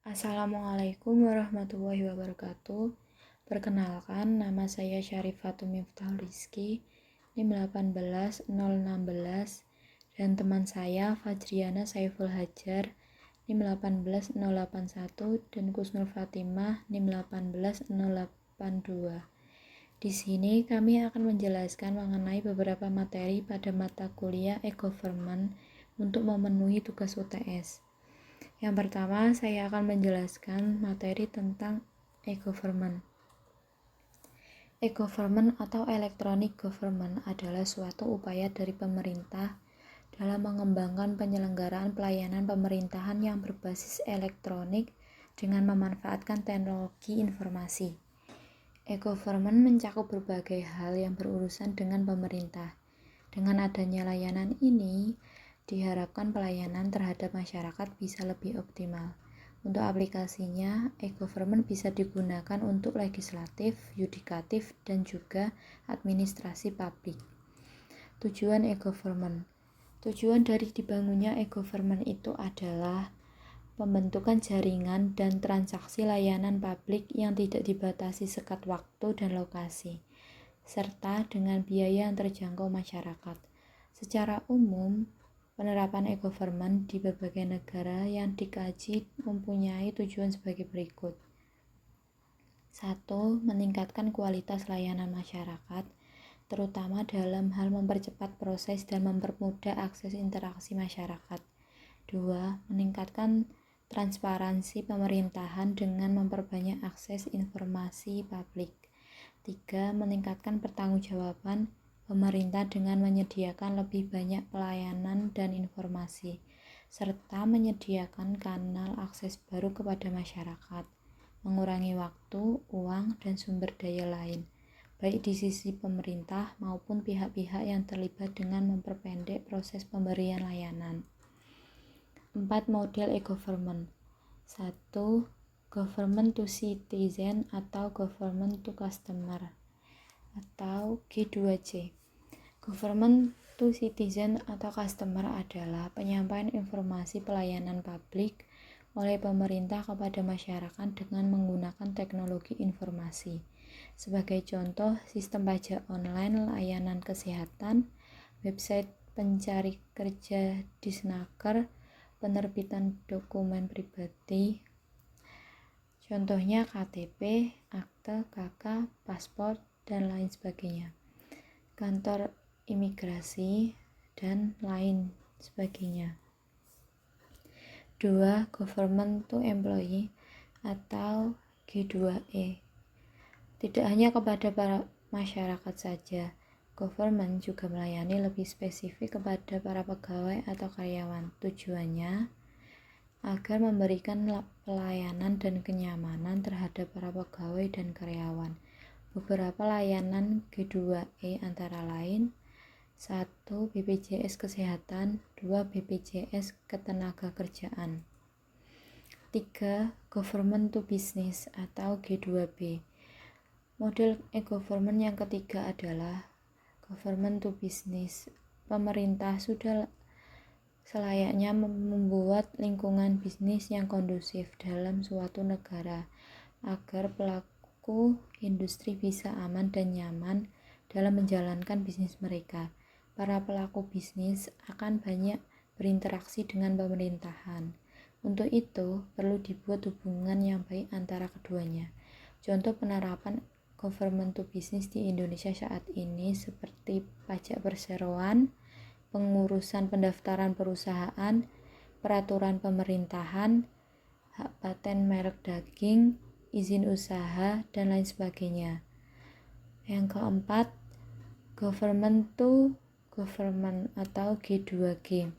Assalamualaikum warahmatullahi wabarakatuh. Perkenalkan, nama saya Syarifatul Miftahul Rizky, NIM 18016, dan teman saya Fajriana Saiful Hajar, NIM 18081, dan Kusnul Fatimah, NIM 18082. Di sini kami akan menjelaskan mengenai beberapa materi pada mata kuliah e-government untuk memenuhi tugas UTS. Yang pertama, saya akan menjelaskan materi tentang e-government. E-government atau electronic government adalah suatu upaya dari pemerintah dalam mengembangkan penyelenggaraan pelayanan pemerintahan yang berbasis elektronik dengan memanfaatkan teknologi informasi. E-government mencakup berbagai hal yang berurusan dengan pemerintah. Dengan adanya layanan ini, diharapkan pelayanan terhadap masyarakat bisa lebih optimal. Untuk aplikasinya, e-government bisa digunakan untuk legislatif, yudikatif, dan juga administrasi publik. Tujuan e-government. Tujuan dari dibangunnya e-government itu adalah pembentukan jaringan dan transaksi layanan publik yang tidak dibatasi sekat waktu dan lokasi, serta dengan biaya yang terjangkau masyarakat. Secara umum, penerapan e-government di berbagai negara yang dikaji mempunyai tujuan sebagai berikut. 1. Meningkatkan kualitas layanan masyarakat, terutama dalam hal mempercepat proses dan mempermudah akses interaksi masyarakat. 2. Meningkatkan transparansi pemerintahan dengan memperbanyak akses informasi publik. 3. Meningkatkan pertanggungjawaban pemerintah dengan menyediakan lebih banyak pelayanan dan informasi, serta menyediakan kanal akses baru kepada masyarakat, mengurangi waktu, uang, dan sumber daya lain, baik di sisi pemerintah maupun pihak-pihak yang terlibat dengan memperpendek proses pemberian layanan. 4. Model e-government. 1. Government to citizen atau government to customer atau G2C. Government to citizen atau customer adalah penyampaian informasi pelayanan publik oleh pemerintah kepada masyarakat dengan menggunakan teknologi informasi. Sebagai contoh, sistem pajak online, layanan kesehatan, website pencari kerja Disnaker, penerbitan dokumen pribadi, contohnya KTP, akte, KK, paspor, dan lain sebagainya, kantor imigrasi, dan lain sebagainya. 2. Government to employee atau G2E. Tidak hanya kepada para masyarakat saja, government juga melayani lebih spesifik kepada para pegawai atau karyawan. Tujuannya agar memberikan pelayanan dan kenyamanan terhadap para pegawai dan karyawan. Beberapa layanan G2E antara lain: 1. BPJS Kesehatan, 2. BPJS Ketenagakerjaan. 3. Government to Business atau G2B. Model e-government yang ketiga adalah government to business. Pemerintah sudah selayaknya membuat lingkungan bisnis yang kondusif dalam suatu negara agar pelaku industri bisa aman dan nyaman dalam menjalankan bisnis mereka. Para pelaku bisnis akan banyak berinteraksi dengan pemerintahan. Untuk itu, perlu dibuat hubungan yang baik antara keduanya. Contoh penerapan government to business di Indonesia saat ini seperti pajak perseroan, pengurusan pendaftaran perusahaan, peraturan pemerintahan, hak paten merek daging, izin usaha, dan lain sebagainya. Yang keempat, government to government atau G2G.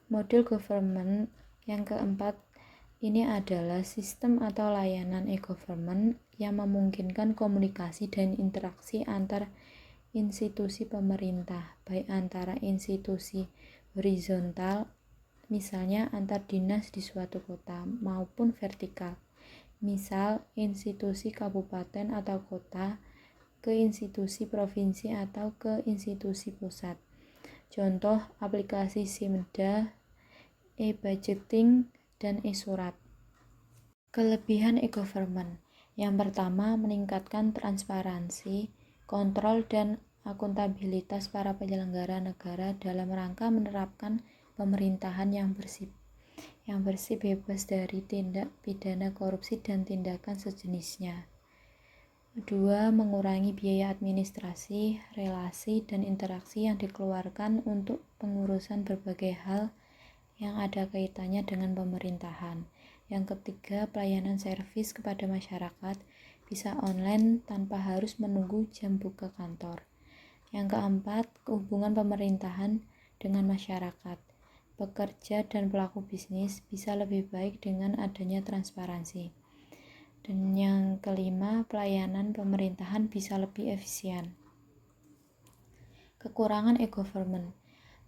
Model government yang keempat ini adalah sistem atau layanan e-government yang memungkinkan komunikasi dan interaksi antar institusi pemerintah, baik antara institusi horizontal, misalnya antar dinas di suatu kota, maupun vertikal, misal institusi kabupaten atau kota ke institusi provinsi atau ke institusi pusat. Contoh aplikasi Simda, e-budgeting, dan e-surat. Kelebihan e-government. Yang pertama, meningkatkan transparansi, kontrol, dan akuntabilitas para penyelenggara negara dalam rangka menerapkan pemerintahan yang bersih, bebas dari tindak pidana korupsi dan tindakan sejenisnya. Kedua, mengurangi biaya administrasi, relasi, dan interaksi yang dikeluarkan untuk pengurusan berbagai hal yang ada kaitannya dengan pemerintahan. Yang ketiga, pelayanan servis kepada masyarakat bisa online tanpa harus menunggu jam buka kantor. Yang keempat, hubungan pemerintahan dengan masyarakat, pekerja, dan pelaku bisnis bisa lebih baik dengan adanya transparansi. Dan yang kelima, pelayanan pemerintahan bisa lebih efisien. Kekurangan e-government.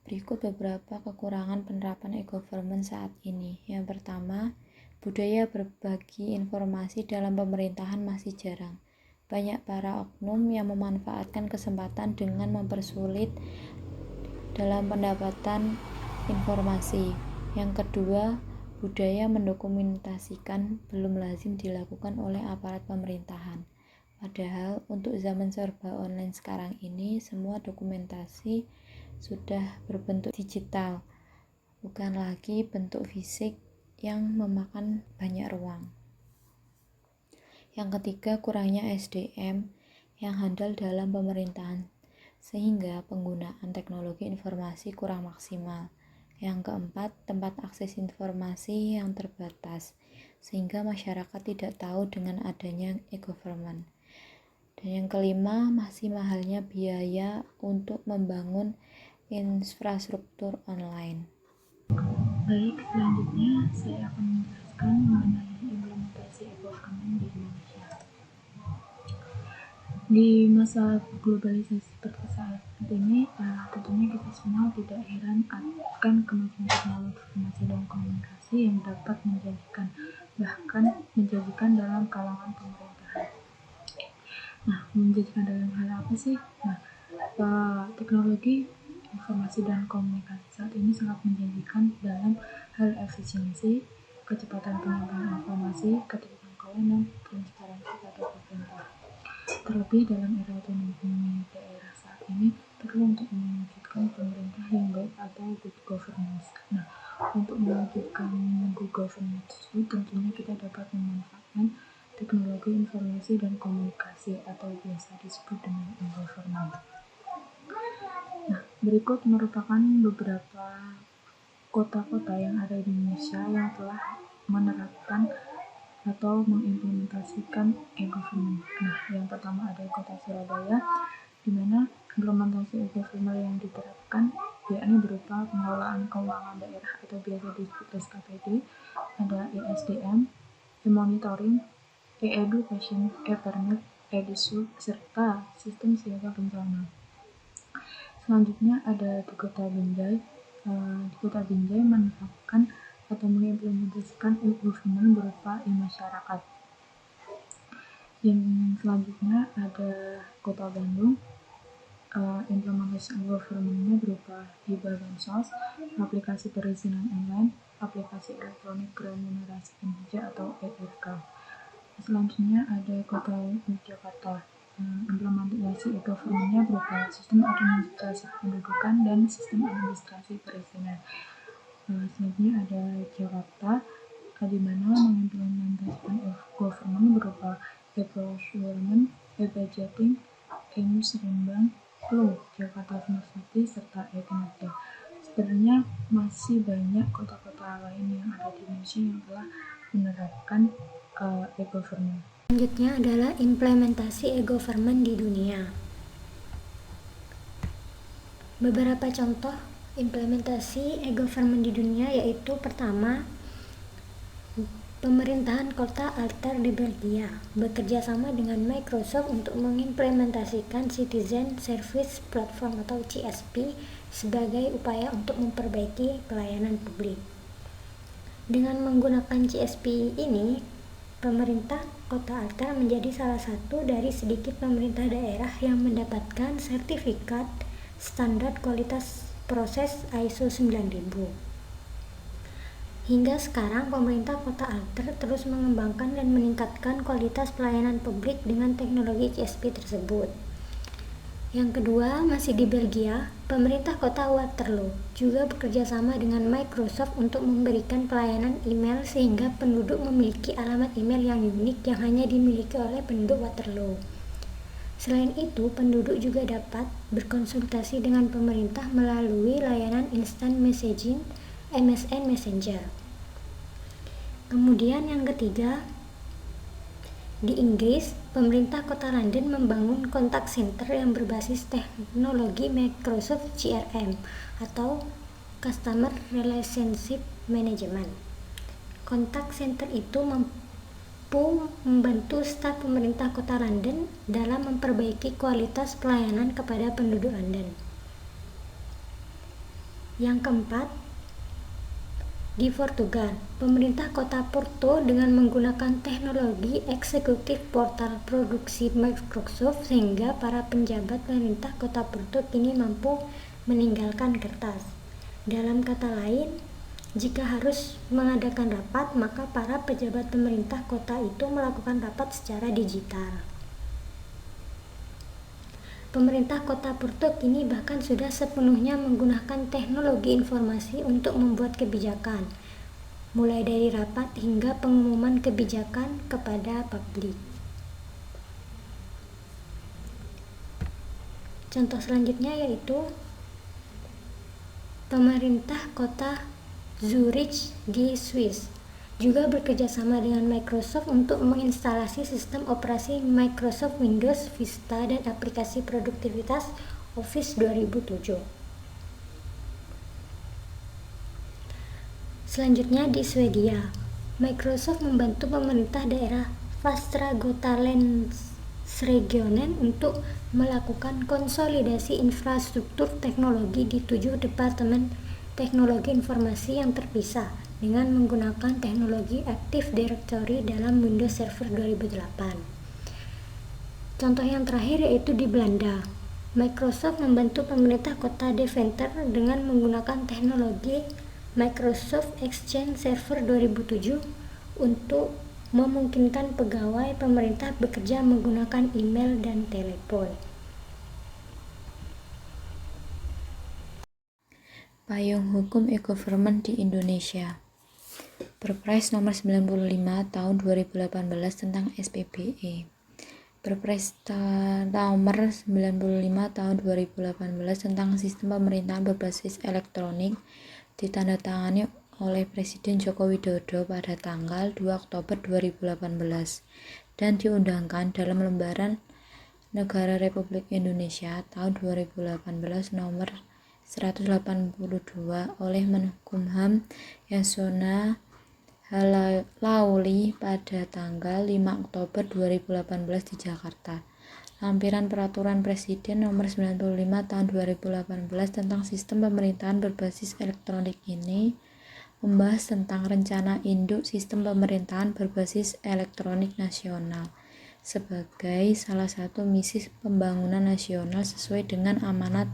Berikut beberapa kekurangan penerapan e-government saat ini. Yang pertama, budaya berbagi informasi dalam pemerintahan masih jarang. Banyak para oknum yang memanfaatkan kesempatan dengan mempersulit dalam pendapatan informasi. Yang kedua, budaya mendokumentasikan belum lazim dilakukan oleh aparat pemerintahan. Padahal untuk zaman serba online sekarang ini, semua dokumentasi sudah berbentuk digital, bukan lagi bentuk fisik yang memakan banyak ruang. Yang ketiga, kurangnya SDM yang handal dalam pemerintahan, sehingga penggunaan teknologi informasi kurang maksimal. Yang keempat, tempat akses informasi yang terbatas, sehingga masyarakat tidak tahu dengan adanya e-government. Dan yang kelima, masih mahalnya biaya untuk membangun infrastruktur online. Baik, selanjutnya saya akan menjelaskan mengenai implementasi e-government di Indonesia. Di masa globalisasi seperti saat ini, tentunya kita semua tidak heran akan kemajuan teknologi informasi dan komunikasi yang dapat menjanjikan dalam kalangan pemerintahan. Nah, menjanjikan dalam hal apa sih? Nah, teknologi informasi dan komunikasi saat ini sangat menjanjikan dalam hal efisiensi, kecepatan penyampaian informasi, keterjangkauan, dan transparansi pada pemerintah. Terlebih dalam era otonomi daerah saat ini perlu untuk mewujudkan pemerintah yang baik atau good governance. Nah, untuk mewujudkan good governance tersebut tentunya kita dapat memanfaatkan teknologi informasi dan komunikasi atau biasa disebut dengan e-government. Nah, berikut merupakan beberapa kota-kota yang ada di Indonesia yang telah menerapkan atau mengimplementasikan e-government. Nah, yang pertama ada kota Surabaya, di mana implementasi e-government yang diterapkan yakni berupa pengelolaan keuangan daerah atau biasa disebut SKPD, ada e-SDM, e-monitoring, e-education, e-permit, e-disub, serta sistem siaga bencana. Selanjutnya ada di Kota Binjai. Di Kota Binjai menerapkan atau mengimplementasikan e-government berupa e-masyarakat. Yang selanjutnya ada Kota Bandung. Implementasi e-government-nya berupa e-bansos, aplikasi perizinan online, aplikasi elektronik remunerasi kinerja atau ERK. Selanjutnya ada Kota Yogyakarta. Implementasi e-government-nya berupa sistem administrasi kependudukan dan sistem administrasi perizinan. Selanjutnya ada Jakarta, di mana mengimplementasikan e-government berupa e-procurement, e-budgeting, e-musrenbang, Flow, Jakarta Smart City, serta e-kinerja. Sebenarnya masih banyak kota-kota lain yang ada di Indonesia yang telah menerapkan e-government. Selanjutnya adalah implementasi e-government di dunia. Beberapa contoh implementasi e-government di dunia yaitu pertama, pemerintahan kota Alter di Belgia bekerja sama dengan Microsoft untuk mengimplementasikan Citizen Service Platform atau CSP sebagai upaya untuk memperbaiki pelayanan publik. Dengan menggunakan CSP ini, pemerintah kota Alter menjadi salah satu dari sedikit pemerintah daerah yang mendapatkan sertifikat standar kualitas proses ISO 9000. Hingga sekarang, pemerintah Kota Alter terus mengembangkan dan meningkatkan kualitas pelayanan publik dengan teknologi CSP tersebut. Yang kedua, masih di Belgia, pemerintah Kota Waterloo juga bekerja sama dengan Microsoft untuk memberikan pelayanan email sehingga penduduk memiliki alamat email yang unik yang hanya dimiliki oleh penduduk Waterloo. Selain itu, penduduk juga dapat berkonsultasi dengan pemerintah melalui layanan instant messaging MSN Messenger. Kemudian yang ketiga, di Inggris, pemerintah Kota London membangun kontak center yang berbasis teknologi Microsoft CRM atau Customer Relationship Management. Kontak center itu mampu membantu staf pemerintah Kota London dalam memperbaiki kualitas pelayanan kepada penduduk London. Yang keempat, di Portugal, pemerintah Kota Porto dengan menggunakan teknologi eksekutif portal produksi Microsoft sehingga para penjabat pemerintah Kota Porto kini mampu meninggalkan kertas. Dalam kata lain, jika harus mengadakan rapat, maka para pejabat pemerintah kota itu melakukan rapat secara digital. Pemerintah Kota Porto kini bahkan sudah sepenuhnya menggunakan teknologi informasi untuk membuat kebijakan, mulai dari rapat hingga pengumuman kebijakan kepada publik. Contoh selanjutnya yaitu pemerintah Kota Zurich di Swiss juga bekerja sama dengan Microsoft untuk menginstalasi sistem operasi Microsoft Windows Vista dan aplikasi produktivitas Office 2007. Selanjutnya di Swedia, Microsoft membantu pemerintah daerah Västra Götalandsregionen untuk melakukan konsolidasi infrastruktur teknologi di 7 departemen teknologi informasi yang terpisah dengan menggunakan teknologi Active Directory dalam Windows Server 2008. Contoh yang terakhir yaitu di Belanda. Microsoft membantu pemerintah kota Deventer dengan menggunakan teknologi Microsoft Exchange Server 2007 untuk memungkinkan pegawai pemerintah bekerja menggunakan email dan telepon. Payung hukum e-government di Indonesia. Perpres nomor 95 tahun 2018 tentang SPBE. Perpres nomor 95 tahun 2018 tentang sistem pemerintahan berbasis elektronik ditandatangani oleh Presiden Joko Widodo pada tanggal 2 Oktober 2018 dan diundangkan dalam Lembaran Negara Republik Indonesia tahun 2018 nomor 182 oleh Menkumham Yasona Lauli pada tanggal 5 Oktober 2018 di Jakarta. Lampiran Peraturan Presiden nomor 95 tahun 2018 tentang sistem pemerintahan berbasis elektronik ini membahas tentang rencana induk sistem pemerintahan berbasis elektronik nasional sebagai salah satu misi pembangunan nasional sesuai dengan amanat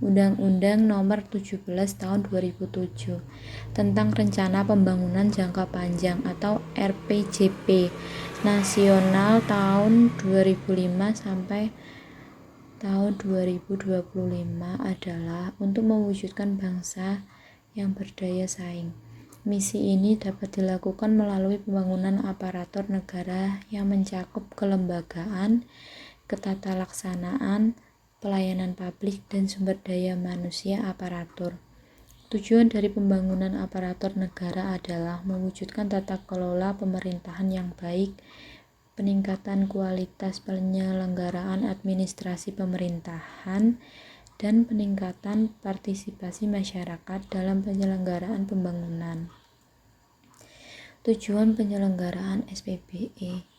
Undang-Undang Nomor 17 Tahun 2007 tentang Rencana Pembangunan Jangka Panjang atau RPJP Nasional tahun 2005 sampai tahun 2025 adalah untuk mewujudkan bangsa yang berdaya saing. Misi ini dapat dilakukan melalui pembangunan aparatur negara yang mencakup kelembagaan, ketatalaksanaan, pelayanan publik, dan sumber daya manusia aparatur. Tujuan dari pembangunan aparatur negara adalah mewujudkan tata kelola pemerintahan yang baik, peningkatan kualitas penyelenggaraan administrasi pemerintahan, dan peningkatan partisipasi masyarakat dalam penyelenggaraan pembangunan. Tujuan penyelenggaraan SPBE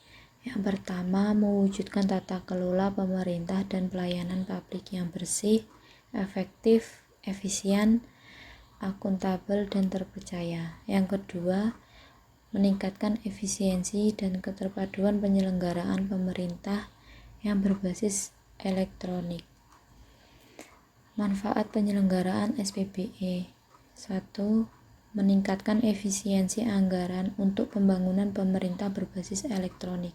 yang pertama, mewujudkan tata kelola pemerintah dan pelayanan publik yang bersih, efektif, efisien, akuntabel, dan terpercaya. Yang kedua, meningkatkan efisiensi dan keterpaduan penyelenggaraan pemerintah yang berbasis elektronik. Manfaat penyelenggaraan SPBE. 1. meningkatkan efisiensi anggaran untuk pembangunan pemerintah berbasis elektronik.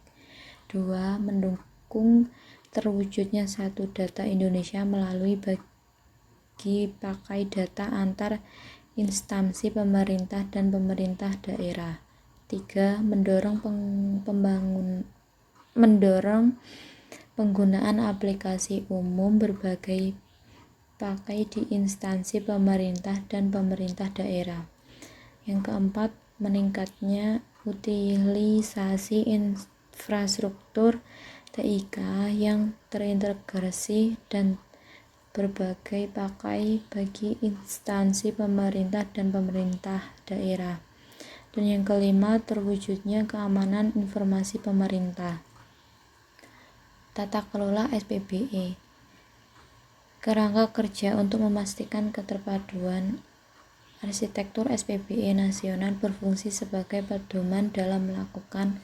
2. Mendukung terwujudnya satu data Indonesia melalui bagi pakai data antar instansi pemerintah dan pemerintah daerah. 3. Mendorong penggunaan aplikasi umum berbagai pakai di instansi pemerintah dan pemerintah daerah. Yang keempat, meningkatnya utilisasi infrastruktur TIK yang terintegrasi dan berbagai pakai bagi instansi pemerintah dan pemerintah daerah. Dan yang kelima, terwujudnya keamanan informasi pemerintah. Tata kelola SPBE. Kerangka kerja untuk memastikan keterpaduan arsitektur SPBE nasional berfungsi sebagai pedoman dalam melakukan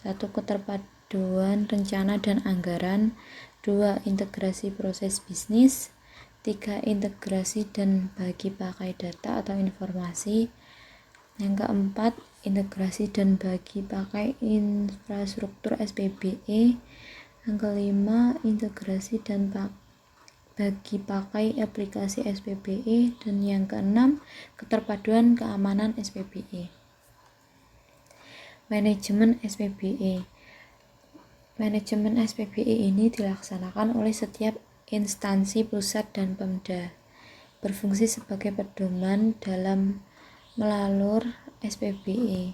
1. Keterpaduan rencana dan anggaran, 2. Integrasi proses bisnis, 3. Integrasi dan bagi pakai data atau informasi, yang keempat, integrasi dan bagi pakai infrastruktur SPBE, yang kelima, integrasi dan bagi pakai aplikasi SPBE, dan yang keenam, keterpaduan keamanan SPBE. Manajemen SPBE. Manajemen SPBE ini dilaksanakan oleh setiap instansi pusat dan Pemda, berfungsi sebagai pedoman dalam melalur SPBE.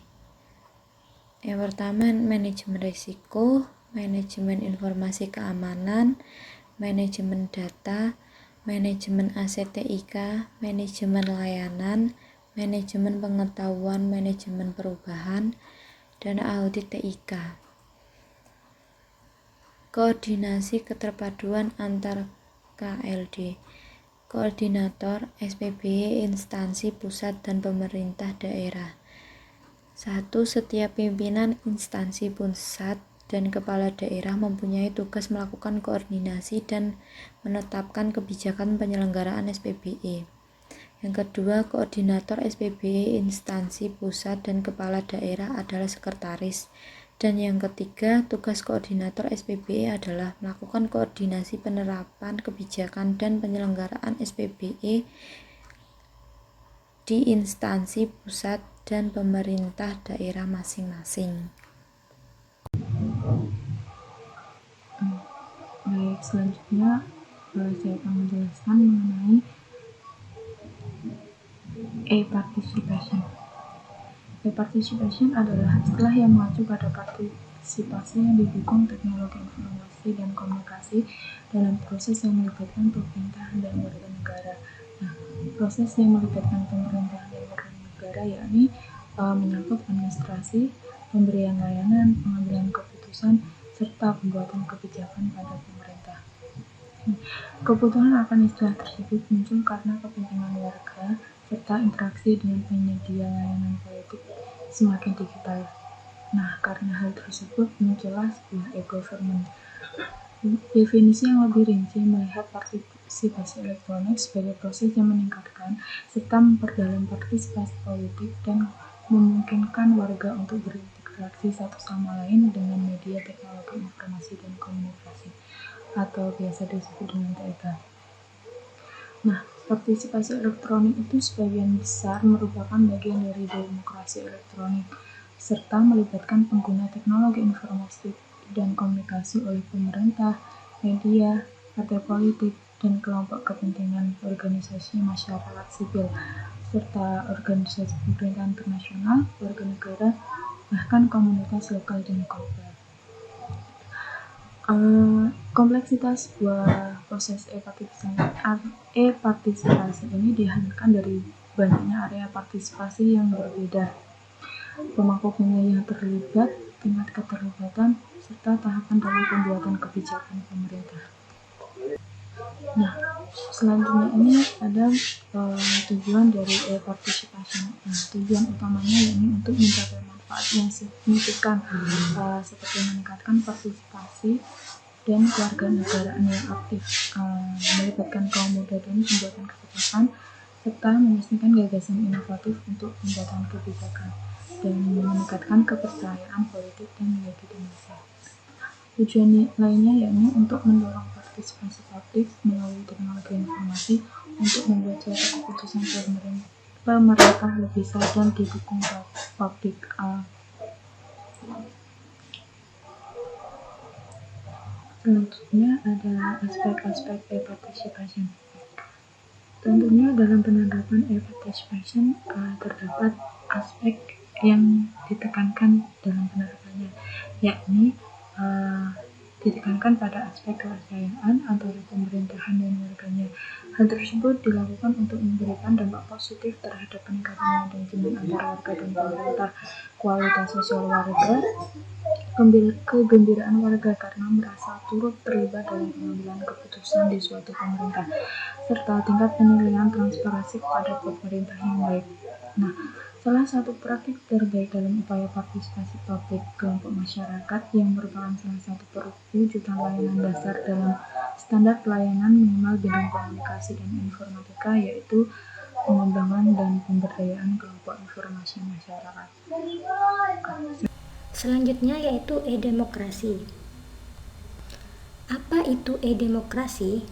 Yang pertama, manajemen risiko, manajemen informasi keamanan, manajemen data, manajemen aset TIK, manajemen layanan, manajemen pengetahuan, manajemen perubahan, dan audit TIK. Koordinasi keterpaduan antar KLD. Koordinator SPBE instansi pusat dan pemerintah daerah. 1. Setiap pimpinan instansi pusat dan kepala daerah mempunyai tugas melakukan koordinasi dan menetapkan kebijakan penyelenggaraan SPBE. Yang kedua, koordinator SPBE instansi pusat dan kepala daerah adalah sekretaris. Dan yang ketiga, tugas koordinator SPBE adalah melakukan koordinasi penerapan kebijakan dan penyelenggaraan SPBE di instansi pusat dan pemerintah daerah masing-masing. Baik, selanjutnya saya akan menjelaskan mengenai e-participation. E-participation adalah istilah yang mengacu pada partisipasi yang didukung teknologi informasi dan komunikasi dalam proses yang melibatkan pemerintahan dan warga negara. Nah, proses yang melibatkan pemerintahan dan warga negara yakni menyangkut administrasi, pemberian layanan, pengambilan keputusan, serta pembuatan kebijakan pada pemerintah. Kebutuhan akan istilah tersebut muncul karena kepentingan warga serta interaksi dengan penyedia layanan politik semakin digital. Nah, karena hal tersebut muncullah sebuah e-government. Definisi yang lebih rinci melihat partisipasi elektronik sebagai proses yang meningkatkan serta memperdalam partisipasi politik dan memungkinkan warga untuk berinteraksi satu sama lain dengan media teknologi informasi dan komunikasi atau biasa disebut dengan TIK. Nah, partisipasi elektronik itu sebagian besar merupakan bagian dari demokrasi elektronik serta melibatkan pengguna teknologi informasi dan komunikasi oleh pemerintah, media, partai politik, dan kelompok kepentingan organisasi masyarakat sipil serta organisasi pemerintah internasional, warga negara, bahkan komunitas lokal dan global. Kompleksitas sebuah proses e-partisipasi ini dihasilkan dari banyaknya area partisipasi yang berbeda, pemangku wilayah yang terlibat, tingkat keterlibatan, serta tahapan dalam pembuatan kebijakan pemerintah. Nah, selanjutnya ini ada tujuan dari e-participation. Nah, tujuan utamanya yakni untuk mencapai manfaat yang signifikan seperti meningkatkan partisipasi dan kewarganegaraan yang aktif, melibatkan kaum muda dalam pembuatan kebijakan, serta memastikan gagasan inovatif untuk pembuatan kebijakan dan meningkatkan kepercayaan politik dan legitimasi. Tujuan lainnya yakni untuk mendorong partisipasi publik melalui teknologi informasi untuk membuat suatu keputusan pemerintah lebih sah dan didukung publik. Selanjutnya ada aspek-aspek e-participation. Tentunya dalam penerapan e-participation terdapat aspek yang ditekankan dalam penerapannya, yakni ditekankan pada aspek kepercayaan antara pemerintahan dan warganya. Hal tersebut dilakukan untuk memberikan dampak positif terhadap peningkatan manajemen antara warga dan pemerintah, kualitas sosial warga, kegembiraan warga karena merasa turut terlibat dalam pengambilan keputusan di suatu pemerintah, serta tingkat penilaian transparansi kepada pemerintah yang baik. Nah, salah satu praktik terbaik dalam upaya partisipasi publik kelompok masyarakat yang merupakan salah satu perwujudan layanan dasar dalam standar pelayanan minimal bidang komunikasi dan informatika, yaitu pengembangan dan pemberdayaan kelompok informasi masyarakat. Selanjutnya yaitu e-demokrasi. Apa itu e-demokrasi?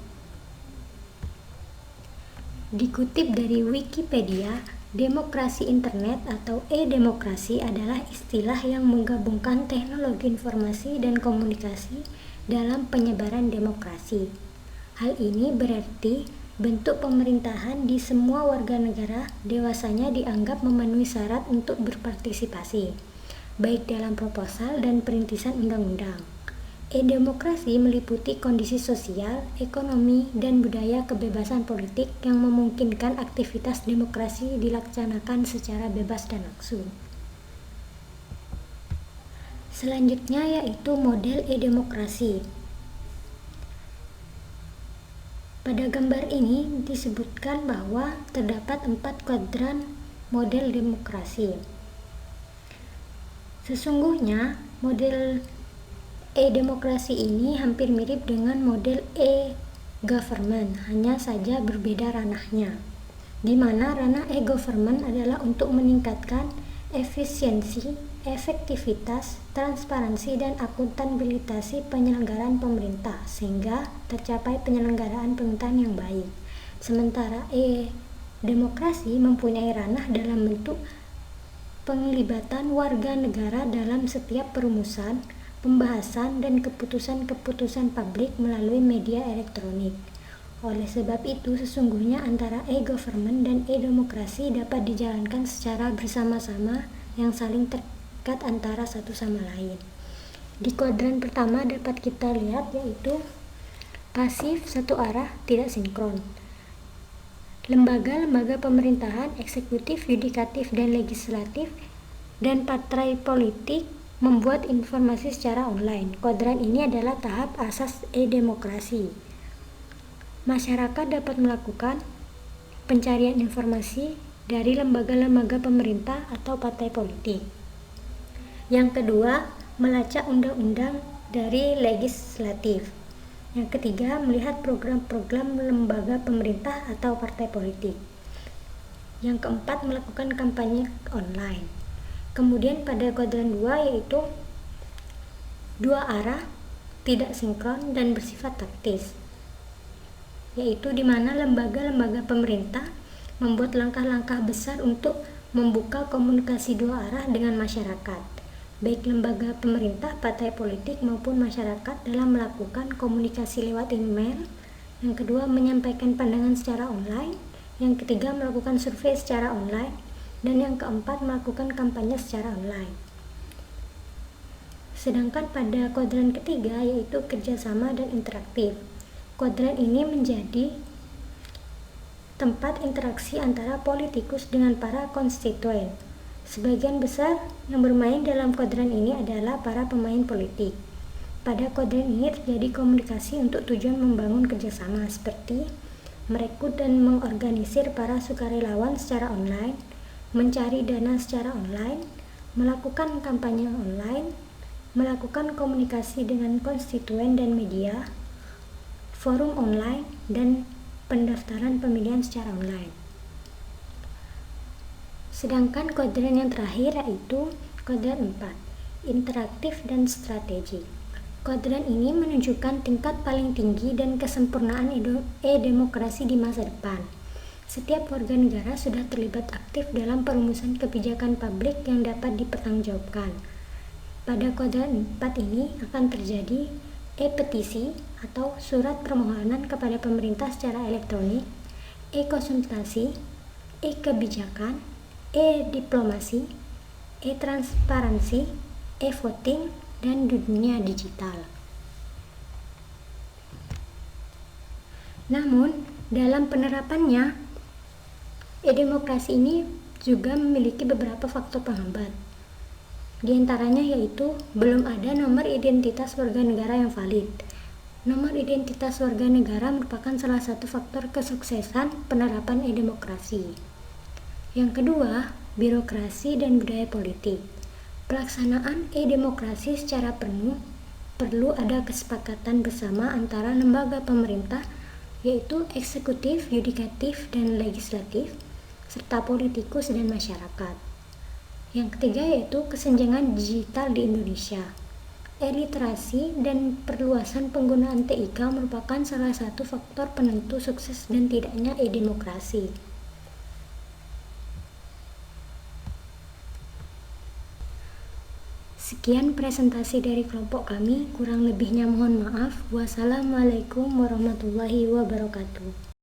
Dikutip dari Wikipedia, demokrasi internet atau e-demokrasi adalah istilah yang menggabungkan teknologi informasi dan komunikasi dalam penyebaran demokrasi. Hal ini berarti bentuk pemerintahan di semua warga negara dewasanya dianggap memenuhi syarat untuk berpartisipasi, baik dalam proposal dan perintisan undang-undang. E-demokrasi meliputi kondisi sosial, ekonomi, dan budaya kebebasan politik yang memungkinkan aktivitas demokrasi dilaksanakan secara bebas dan langsung. Selanjutnya yaitu model e-demokrasi. Pada gambar ini disebutkan bahwa terdapat 4 kuadran model demokrasi. Sesungguhnya model e-demokrasi ini hampir mirip dengan model e-government, hanya saja berbeda ranahnya, di mana ranah e-government adalah untuk meningkatkan efisiensi, efektivitas, transparansi, dan akuntabilitas penyelenggaraan pemerintah sehingga tercapai penyelenggaraan pemerintahan yang baik. Sementara e-demokrasi mempunyai ranah dalam bentuk penglibatan warga negara dalam setiap perumusan, pembahasan, dan keputusan-keputusan publik melalui media elektronik. Oleh sebab itu, sesungguhnya antara e-government dan e-demokrasi dapat dijalankan secara bersama-sama yang saling terikat antara satu sama lain. Di kuadran pertama dapat kita lihat yaitu pasif, satu arah, tidak sinkron. Lembaga-lembaga pemerintahan, eksekutif, yudikatif, dan legislatif, dan partai politik membuat informasi secara online. Kuadran ini adalah tahap asas e-demokrasi. Masyarakat dapat melakukan pencarian informasi dari lembaga-lembaga pemerintah atau partai politik. Yang kedua, melacak undang-undang dari legislatif. Yang ketiga, melihat program-program lembaga pemerintah atau partai politik. Yang keempat, melakukan kampanye online. Kemudian pada kuadran 2 yaitu dua arah, tidak sinkron, dan bersifat taktis, yaitu di mana lembaga-lembaga pemerintah membuat langkah-langkah besar untuk membuka komunikasi dua arah dengan masyarakat, baik lembaga pemerintah, partai politik, maupun masyarakat dalam melakukan komunikasi lewat email. Yang kedua, menyampaikan pandangan secara online. Yang ketiga, melakukan survei secara online. Dan yang keempat, melakukan kampanye secara online. Sedangkan pada kuadran ketiga yaitu kerjasama dan interaktif. Kuadran ini menjadi tempat interaksi antara politikus dengan para konstituen. Sebagian besar yang bermain dalam kuadran ini adalah para pemain politik. Pada kuadran ini terjadi komunikasi untuk tujuan membangun kerjasama seperti merekrut dan mengorganisir para sukarelawan secara online, mencari dana secara online, melakukan kampanye online, melakukan komunikasi dengan konstituen dan media, forum online, dan pendaftaran pemilihan secara online. Sedangkan kuadran yang terakhir yaitu kuadran 4, interaktif dan strategi. Kuadran ini menunjukkan tingkat paling tinggi dan kesempurnaan e-demokrasi di masa depan. Setiap warga negara sudah terlibat aktif dalam perumusan kebijakan publik yang dapat dipertanggungjawabkan. Pada kuadran 4 ini akan terjadi e-petisi atau surat permohonan kepada pemerintah secara elektronik, e-konsultasi, e-kebijakan, e-diplomasi, e-transparansi, e-voting, dan dunia digital. Namun, dalam penerapannya, e-demokrasi ini juga memiliki beberapa faktor penghambat. Di antaranya yaitu belum ada nomor identitas warga negara yang valid. Nomor identitas warga negara merupakan salah satu faktor kesuksesan penerapan e-demokrasi. Yang kedua, birokrasi dan budaya politik. Pelaksanaan e-demokrasi secara penuh perlu ada kesepakatan bersama antara lembaga pemerintah, yaitu eksekutif, yudikatif, dan legislatif, serta politikus dan masyarakat. Yang ketiga yaitu kesenjangan digital di Indonesia. E-literasi dan perluasan penggunaan TIK merupakan salah satu faktor penentu sukses dan tidaknya e-demokrasi. Sekian presentasi dari kelompok kami, kurang lebihnya mohon maaf. Wassalamualaikum warahmatullahi wabarakatuh.